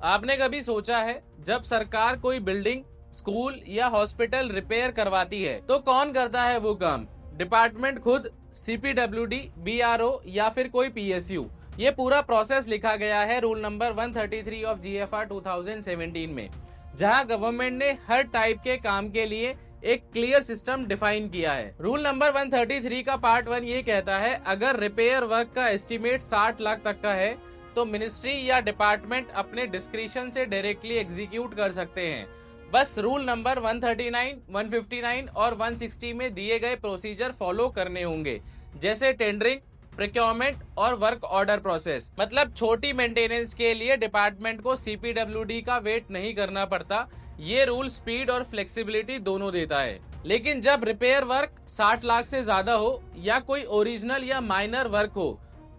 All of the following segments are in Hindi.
आपने कभी सोचा है जब सरकार कोई बिल्डिंग, स्कूल या हॉस्पिटल रिपेयर करवाती है तो कौन करता है वो काम? डिपार्टमेंट खुद, सीपीडब्ल्यूडी, बीआरओ या फिर कोई पीएसयू? ये पूरा प्रोसेस लिखा गया है रूल नंबर 133 ऑफ जीएफआर 2017 में, जहां गवर्नमेंट ने हर टाइप के काम के लिए एक क्लियर सिस्टम डिफाइन किया है। रूल नंबर 133 का पार्ट 1 ये कहता है, अगर रिपेयर वर्क का एस्टिमेट 60 लाख तक का है तो मिनिस्ट्री या डिपार्टमेंट अपने डिस्क्रिशन से डायरेक्टली एग्जीक्यूट कर सकते हैं। बस रूल नंबर 139, 159 और 160 में दिए गए प्रोसीजर फॉलो करने होंगे, जैसे टेंडरिंग, प्रोक्योरमेंट और वर्क ऑर्डर प्रोसेस। मतलब छोटी मेंटेनेंस के लिए डिपार्टमेंट को सीपीडब्ल्यूडी का वेट नहीं करना पड़ता। ये रूल स्पीड और फ्लेक्सिबिलिटी दोनों देता है। लेकिन जब रिपेयर वर्क 60 लाख से ज्यादा हो या कोई ओरिजिनल या माइनर वर्क हो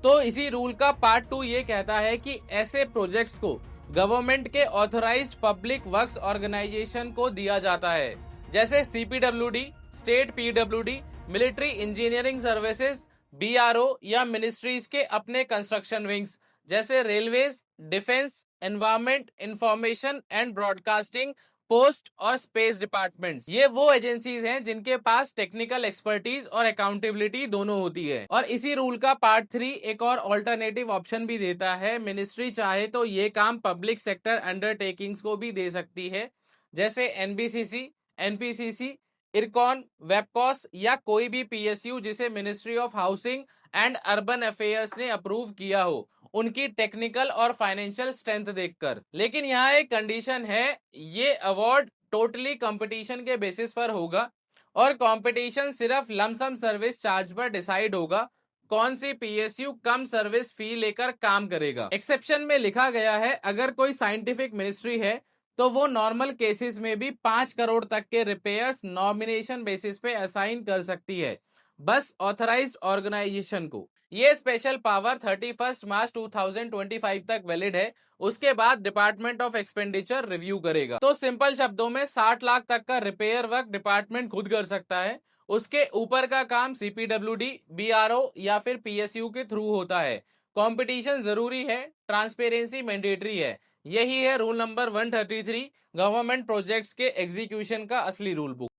तो इसी रूल का पार्ट 2 ये कहता है कि ऐसे प्रोजेक्ट्स को गवर्नमेंट के ऑथराइज्ड पब्लिक वर्क्स ऑर्गेनाइजेशन को दिया जाता है, जैसे CPWD, state PWD, military engineering services, BRO या मिनिस्ट्रीज के अपने कंस्ट्रक्शन विंग्स, जैसे railways, defence, environment, information and broadcasting, post और स्पेस डिपार्टमेंट्स। ये वो एजेंसीज हैं जिनके पास टेक्निकल एक्सपर्टीज और अकाउंटेबिलिटी दोनों होती है। और इसी रूल का पार्ट 3 एक और ऑल्टरनेटिव ऑप्शन भी देता है। मिनिस्ट्री चाहे तो ये काम पब्लिक सेक्टर अंडरटेकिंग्स को भी दे सकती है, जैसे एनबीसीसी, एनपीसीसी, इरकॉन, वेबकॉस या कोई भी पीएसयू जिसे ministry of housing and urban affairs ने अप्रूव किया हो, उनकी टेक्निकल और फाइनेंशियल स्ट्रेंथ देखकर। लेकिन यहाँ एक कंडीशन है, ये अवार्ड टोटली कंपटीशन के बेसिस पर होगा और कंपटीशन सिर्फ लमसम सर्विस चार्ज पर डिसाइड होगा कौन सी पीएसयू कम सर्विस फी लेकर काम करेगा। एक्सेप्शन में लिखा गया है, अगर कोई साइंटिफिक मिनिस्ट्री है तो वो नॉर्मल केसेस में भी 5 करोड़ तक के रिपेयर्स नॉमिनेशन बेसिस पे असाइन कर सकती है, बस ऑथराइज्ड ऑर्गेनाइजेशन को। ये स्पेशल पावर 31 मार्च 2025 तक वैलिड है। उसके बाद डिपार्टमेंट ऑफ एक्सपेंडिचर रिव्यू करेगा। तो सिंपल शब्दों में 60 लाख तक का रिपेयर वर्क डिपार्टमेंट खुद कर सकता है। उसके ऊपर का काम सीपीडब्ल्यूडी, बीआरओ या फिर पीएसयू के थ्रू होता है। कंपटीशन जरूरी है, ट्रांसपेरेंसी मैंडेटरी है। यही है रूल नंबर 133, गवर्नमेंट प्रोजेक्ट्स के एग्जीक्यूशन का असली रूल बुक।